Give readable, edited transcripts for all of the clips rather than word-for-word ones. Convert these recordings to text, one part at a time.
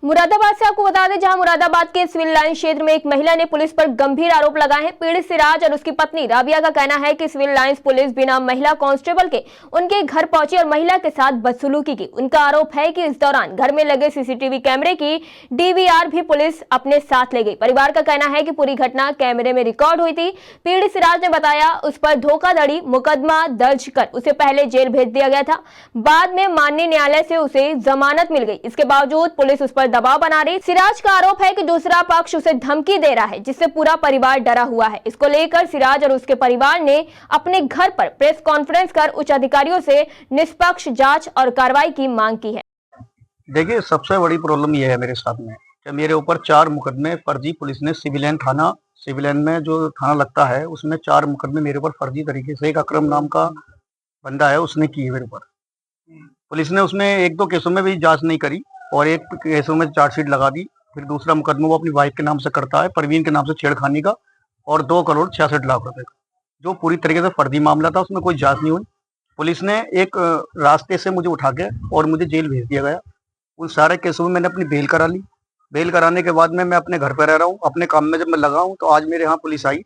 मुरादाबाद से आपको बता दें, जहां मुरादाबाद के सिविल लाइन क्षेत्र में एक महिला ने पुलिस पर गंभीर आरोप लगाए हैं। पीड़ित सिराज और उसकी पत्नी राबिया का कहना है कि सिविल लाइंस पुलिस बिना महिला कांस्टेबल के उनके घर पहुंची और महिला के साथ बदसलूकी की। उनका आरोप है कि इस दौरान घर में लगे सीसीटीवी कैमरे की डीवीआर भी पुलिस अपने साथ ले गई। परिवार का कहना है कि पूरी घटना कैमरे में रिकॉर्ड हुई थी। पीड़ित सिराज ने बताया उस पर धोखाधड़ी मुकदमा दर्ज कर उसे पहले जेल भेज दिया गया था। बाद में माननीय न्यायालय से उसे जमानत मिल गई। इसके बावजूद पुलिस उस पर दबाव बना रही। सिराज का आरोप है कि दूसरा पक्ष उसे धमकी दे रहा है, जिससे पूरा परिवार डरा हुआ है। इसको लेकर सिराज और उसके परिवार ने अपने घर पर प्रेस कॉन्फ्रेंस कर उच्च अधिकारियों से निष्पक्ष जांच और कार्रवाई की मांग की है। देखिए, सबसे बड़ी प्रॉब्लम यह है मेरे साथ में कि मेरे ऊपर 4 मुकदमे फर्जी पुलिस ने सिविल लाइन में जो थाना लगता है उसमें 4 मुकदमे मेरे ऊपर फर्जी तरीके से, एक अकरम नाम का बंदा है उसने की है मेरे ऊपर। पुलिस ने उसमें 1-2 केसों में भी जांच नहीं करी और एक केसों में चार्जशीट लगा दी। फिर दूसरा मुकदमा वो अपनी वाइफ के नाम से करता है, परवीन के नाम से छेड़खानी का, और 2 करोड़ 66 लाख रुपए का, जो पूरी तरीके से फर्जी मामला था। उसमें कोई जांच नहीं हुई। पुलिस ने एक रास्ते से मुझे उठा के और मुझे जेल भेज दिया गया। उन सारे केसों में मैंने अपनी बेल करा ली। बेल कराने के बाद में मैं अपने घर पर रह रहा हूँ। अपने काम में जब मैं लगा हूँ तो आज मेरे यहाँ पुलिस आई।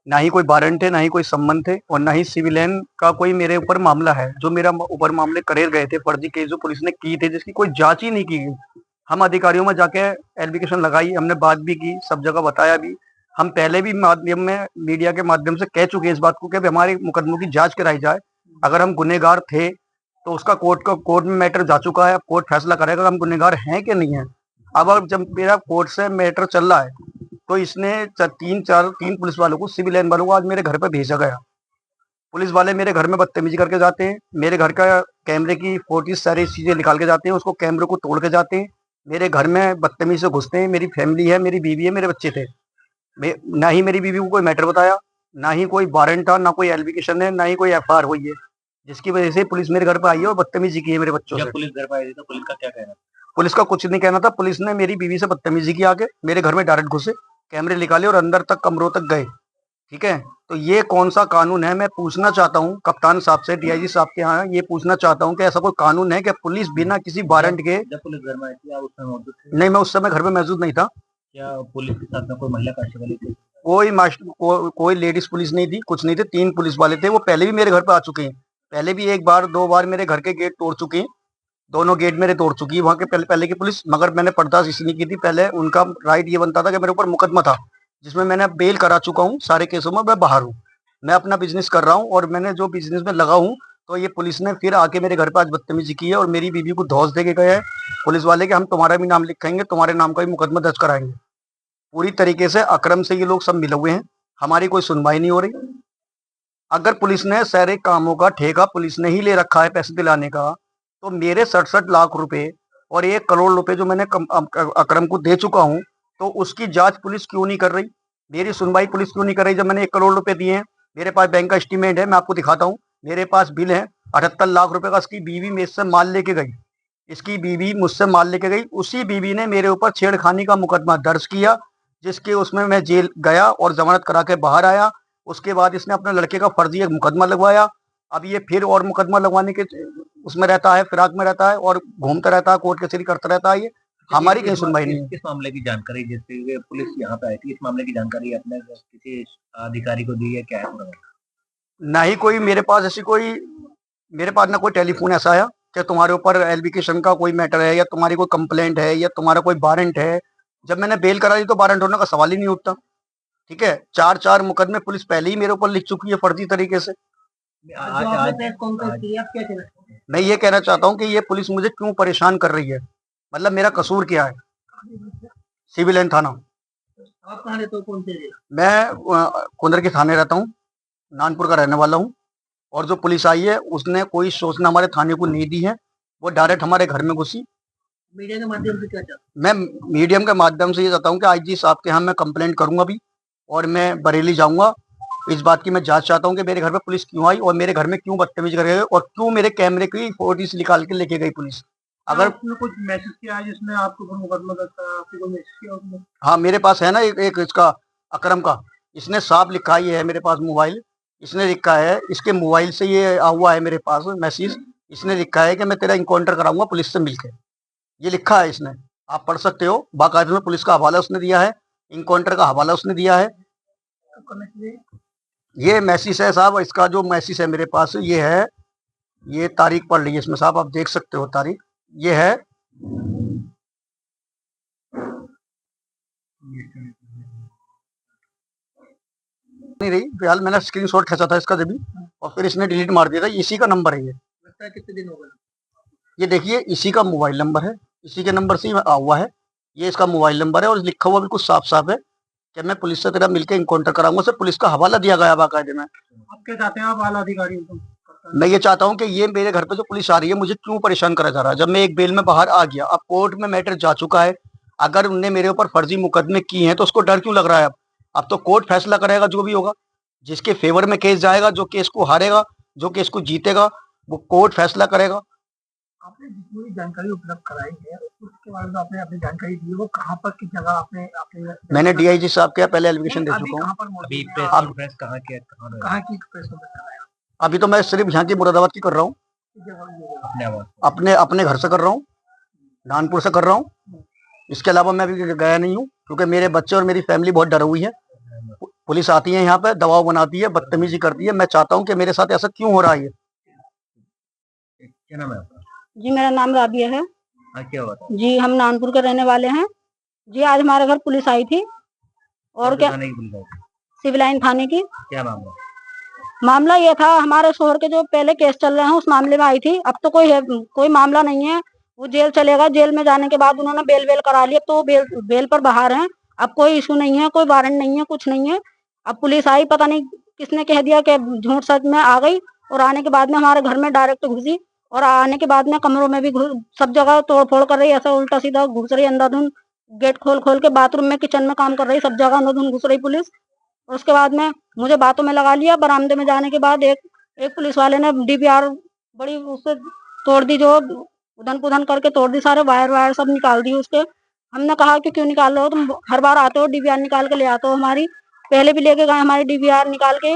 ना ही कोई वारंट है, ना ही कोई सम्मन थे, और ना ही सिविल लाइन का कोई मेरे ऊपर मामला है। जो मेरा ऊपर मामले करे गए थे, फर्जी केस जो पुलिस ने की थे, जिसकी कोई जांच ही नहीं की गई। हम अधिकारियों में जाके एप्लीकेशन लगाई, हमने बात भी की, सब जगह बताया भी। हम पहले भी माध्यम में मीडिया के माध्यम से कह चुके हैं इस बात को कि हमारे मुकदमों की जांच कराई जाए। अगर हम गुनहगार थे तो उसका कोर्ट में मैटर जा चुका है। अब कोर्ट फैसला करेगा हम गुनहगार हैं कि नहीं है। अब जब मेरा कोर्ट से मैटर चल रहा है तो इसने 3 पुलिस वालों को, सिविल लाइन वालों को आज मेरे घर पर भेजा गया। पुलिस वाले मेरे घर में बदतमीजी करके जाते हैं। मेरे घर का कैमरे की फुटेज सारी चीजें निकाल के जाते हैं, उसको कैमरे को तोड़ के जाते हैं। मेरे घर में बदतमीजी से घुसते हैं। मेरी फैमिली है, मेरी बीवी है, मेरे बच्चे थे। ना ही मेरी बीवी को कोई मैटर बताया, ना ही कोई वारंट था, ना कोई एप्लीकेशन है, ना ही कोई एफआईआर हुई है, जिसकी वजह से पुलिस मेरे घर पर आई है और बदतमीजी की है मेरे बच्चों से। पुलिस घर पर आई थी तो पुलिस का क्या कहना? पुलिस का कुछ नहीं कहना था। पुलिस ने मेरी बीवी से बदतमीजी की, आके मेरे घर में डायरेक्ट घुसे, कैमरे निकाले और अंदर तक कमरों तक गए। ठीक है, तो ये कौन सा कानून है? मैं पूछना चाहता हूँ कप्तान साहब से, डीआईजी साहब के यहाँ ये पूछना चाहता हूँ कि ऐसा कोई कानून है कि पुलिस बिना किसी वारंट के? जब पुलिस घर में आई थी आप उस समय मौजूद थे? नहीं, मैं उस समय घर में मौजूद नहीं था। क्या पुलिस के साथ में कोई महिला कांस्टेबल थी? कोई लेडीज पुलिस नहीं थी, कुछ नहीं थे। 3 पुलिस वाले थे। वो पहले भी मेरे घर पे आ चुके हैं। पहले भी 1 बार 2 बार मेरे घर के गेट तोड़ चुके हैं। दोनों गेट मेरे तोड़ चुकी है वहां के पहले की पुलिस। मगर मैंने पर्दाश इसलिए की थी, पहले उनका राइट ये बनता था कि मेरे ऊपर मुकदमा था जिसमें मैंने बेल करा चुका हूँ। सारे केसों में मैं बाहर हूँ, मैं अपना बिजनेस कर रहा हूँ, और मैंने जो बिजनेस में लगा हूँ, तो ये पुलिस ने फिर आके मेरे घर पर आज बदतमीजी की है और मेरी बीवी को धौंस दे के गए हैं पुलिस वाले कि हम तुम्हारा भी नाम लिखाएंगे, तुम्हारे नाम का भी मुकदमा दर्ज कराएंगे। पूरी तरीके से अक्रम से ये लोग सब मिले हुए हैं। हमारी कोई सुनवाई नहीं हो रही। अगर पुलिस ने सारे कामों का ठेका पुलिस ने ही ले रखा है पैसे दिलाने का, तो मेरे 67 लाख रुपए और 1 करोड़ रुपए जो मैंने अकरम को दे चुका हूं, तो उसकी जांच पुलिस क्यों नहीं कर रही? मेरी सुनवाई पुलिस क्यों नहीं कर रही? जब मैंने 1 करोड़ रुपए दिए हैं, मेरे पास बैंक का एस्टीमेट है, मैं आपको दिखाता हूँ। मेरे पास बिल है 78 लाख रुपए का। इसकी बीवी मेरे से माल लेके गई, इसकी बीवी मुझसे माल लेके गई। उसी बीवी ने मेरे ऊपर छेड़खानी का मुकदमा दर्ज किया, जिसके उसमें मैं जेल गया और जमानत करा के बाहर आया। उसके बाद इसने अपने लड़के का फर्जी एक मुकदमा लगवाया। अब ये फिर और मुकदमा लगवाने के उसमें रहता है, फिराक में रहता है और घूमता रहता है, कोर्ट कचहरी करता रहता है। ये हमारी कहीं सुनवाई नहीं है। किस मामले की जानकारी, जैसे पुलिस यहाँ पे आई थी, इस मामले की जानकारी आपने किसी अधिकारी को दी है? क्या है? ना ही कोई मेरे पास ऐसी कोई, मेरे पास ना कोई टेलीफोन ऐसा आया कि तुम्हारे ऊपर एप्लीकेशन का कोई मैटर है, या तुम्हारी कोई कंप्लेंट है, या तुम्हारा कोई वारंट है। जब मैंने बेल करा दी तो वारंट होने का सवाल ही नहीं उठता। ठीक है, 4 मुकदमे पुलिस पहले ही मेरे ऊपर लिख चुकी है फर्जी तरीके से। मैं ये कहना चाहता हूँ कि ये पुलिस मुझे क्यों परेशान कर रही है, मतलब मेरा कसूर क्या है? सिविल लाइन थाना। आप कहाँ रहते हो? कौन से एरिया? मैं कुंदर के थाने रहता हूँ, नानपुर का रहने वाला हूँ। और जो पुलिस आई है उसने कोई सूचना हमारे थाने को नहीं दी है, वो डायरेक्ट हमारे घर में घुसी। मीडिया के माध्यम से क्या चाहते? मैं मीडियम के माध्यम से ये चाहता हूँ कि आईजी साहब के यहाँ मैं कंप्लेंट करूंगा भी, और मैं बरेली जाऊंगा। इस बात की मैं जांच चाहता हूँ कि मेरे घर पे पुलिस क्यों आई और मेरे घर में क्यों बदतमीजी कर गई, और क्यों मेरे कैमरे की फोटोज निकाल के लेके गई पुलिस। अगर आपने कुछ मैसेज किया है जिसमें आपको मुकदमा दर्ज करा, आपको कोई मैसेज किया उसने? हाँ, मेरे पास है ना एक इसका अकरम का, इसने साफ लिखा ही है मेरे पास मोबाइल। इसने लिखा है, इसके मोबाइल से ये हुआ है मेरे पास मैसेज। इसने लिखा है कि मैं तेरा इनकाउंटर कराऊंगा पुलिस से मिलकर, ये लिखा है इसने। आप पढ़ सकते हो, बाकायदे में पुलिस का हवाला उसने दिया है, इनकाउंटर का हवाला उसने दिया है। ये मैसेज है साहब, इसका जो मैसेज है मेरे पास ये है, ये तारीख पढ़ लीजिए इसमें साहब, आप देख सकते हो तारीख, ये है नहीं रही फिलहाल, मैंने स्क्रीनशॉट खींचा था इसका जब भी, और फिर इसने डिलीट मार दिया था। इसी का नंबर है ये, लगता है कितने दिन हो गए? ये देखिए इसी का मोबाइल नंबर है, इसी के नंबर से ही हुआ है, ये इसका मोबाइल नंबर है और लिखा हुआ बिल्कुल साफ साफ है कि मैं पुलिस से तेरा मिलकर इनकाउंटर कराऊंगा। सर पुलिस का हवाला दिया गया बाकायदे में। आप क्या चाहते हैं, आप आला अधिकारी हो तो? मैं ये चाहता हूँ कि ये मेरे घर पे जो पुलिस आ रही है मुझे क्यों परेशान करा जा रहा है, जब मैं एक बेल में बाहर आ गया, अब कोर्ट में मैटर जा चुका है, अगर उनने मेरे ऊपर फर्जी मुकदमे किए हैं तो उसको डर क्यों लग रहा है? अब तो कोर्ट फैसला करेगा जो भी होगा, जिसके फेवर में केस जाएगा, जो केस को हारेगा, जो केस को जीतेगा, वो कोर्ट फैसला करेगा। आपने जितनी भी जानकारी उपलब्ध कराई है उसके बारे में आपने अपनी जानकारी दी है, वो कहाँ पर किस जगह आपने आपने मैंने डीआईजी साहब के पहले एलिगेशन दे अभी चुका कहाँ हूँ। पर अभी मौजूद प्रेस हैं? कॉन्फ्रेंस कहाँ की प्रेस कॉन्फ्रेंस कराया? अभी तो मैं सिर्फ यहाँ की मुरादाबाद की कर रहा हूँ, किस जगह ये है? अपने अपने घर से कर रहा हूँ, कानपुर से कर रहा हूँ। इसके अलावा मैं अभी गया नहीं हूँ क्योंकि मेरे बच्चे और मेरी फैमिली बहुत डरी हुई है। पुलिस आती है यहाँ पे, दबाव बनाती है, बदतमीजी करती है। मैं चाहता हूँ कि मेरे साथ ऐसा क्यों हो रहा है। क्या नाम है आपका? जी मेरा नाम राबिया है। हाँ, क्या हुआ था? जी हम नानपुर के रहने वाले हैं। जी आज हमारे घर पुलिस आई थी। और क्या? थाने की पुलिस आई थी? सिविल लाइन थाने की। क्या मामला? मामला ये था, हमारे शोहर के जो पहले केस चल रहे हैं उस मामले में आई थी। अब तो कोई मामला नहीं है, वो जेल चलेगा। जेल में जाने के बाद उन्होंने बेल वेल करा लिया, तो बेल पर बाहर हैं। अब कोई इशू नहीं है, कोई वारंट नहीं है, कुछ नहीं है। अब पुलिस आई, पता नहीं किसने कह दिया कि झूठ सच में आ गई, और आने के बाद में हमारे घर में डायरेक्ट घुसी, और आने के बाद में कमरों में भी सब जगह तोड़ फोड़ कर रही, ऐसा उल्टा सीधा घुस रही, अंधाधुंध गेट खोल खोल के बाथरूम में, किचन में काम कर रही, सब जगह अंधाधुंध घुस रही पुलिस। और उसके बाद में मुझे बातों में लगा लिया। बरामदे में जाने के बाद एक पुलिस वाले ने डीवीआर बड़ी उससे तोड़ दी, जो उधन पुधन करके तोड़ दी, सारे वायर वायर सब निकाल दी उसके। हमने कहा कि क्यों निकाल रहे हो तुम, हर बार आते हो डीवीआर निकाल के ले आते हो हमारी। पहले भी लेके गए हमारी डीवीआर निकाल के,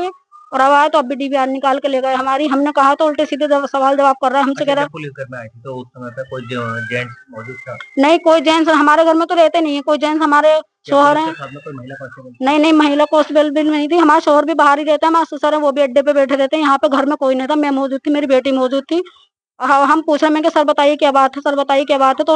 और अब आए तो अब भी डीवीआर निकाल के ले गए हमारी। हमने कहा तो उल्टे सीधे सवाल जवाब कर रहा है हमसे, कह रहा पुलिस घर में आई थी तो उस समय पे कोई जेंट्स मौजूद था? नहीं कोई जेंट्स हमारे घर में तो रहते नहीं है, कोई जेंट्स हमारे शोहर है। कोई महिला कांस्टेबल? नहीं नहीं महिला कांस्टेबल भी नहीं थी, हमारा शोहर भी बाहर ही रहता है, हमारे ससुर है वो भी अड्डे पे बैठे रहते हैं। यहाँ पे घर में कोई नहीं था, मैं मौजूद थी, मेरी बेटी मौजूद थी। हम पूछ रहे हैं कि सर बताइए क्या बात है, सर बताइए क्या बात है, तो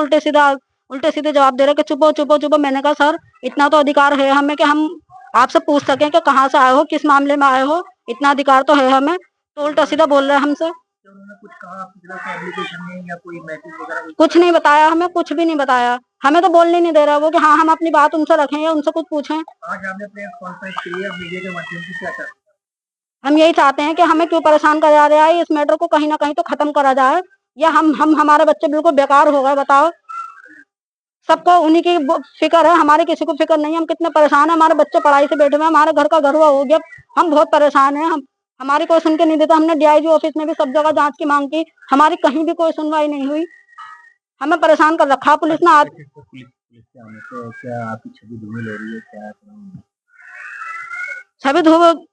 उल्टे सीधे जवाब दे रहे कि चुपो चुपो चुपो। मैंने कहा सर इतना तो अधिकार है हमें कि हम आपसे पूछ सकें कि कहाँ से आए हो, किस मामले में आए हो, इतना अधिकार तो है हमें। तो उल्टा सीधा बोल रहे हैं हमसे। कुछ कहा एप्लीकेशन में या कोई मैसेज वगैरह? कुछ नहीं बताया हमें, कुछ भी नहीं बताया हमें, तो बोलने नहीं दे रहा वो कि हाँ हम अपनी बात उनसे रखें या उनसे कुछ पूछें। आज आपने प्रेस कॉन्फ्रेंस की है मीडिया के माध्यम से, क्या चाहते हैं? हम यही चाहते हैं कि हमें क्यों परेशान करा रहा है, इस मैटर को कहीं ना कहीं तो खत्म करा जाए, या हम हमारे बच्चे बिल्कुल बेकार हो गए। बताओ, सबको उन्हीं की फिक्र है, हमारे किसी को फिक्र नहीं है। हम कितने परेशान हैं, हमारे बच्चे पढ़ाई से बैठे हुए हैं, हमारे घर का घरवा हो गया, हम बहुत परेशान हैं। हम हमारी कोई सुन के नहीं देता। हमने डीआईजी ऑफिस में भी सब जगह जांच की मांग की, हमारी कहीं भी कोई सुनवाई नहीं हुई। हमें परेशान कर रखा पुलिस ने। पुलिस के आने से क्या आपकी छवि धूमिल हो रही है, क्या? छवि धूमिल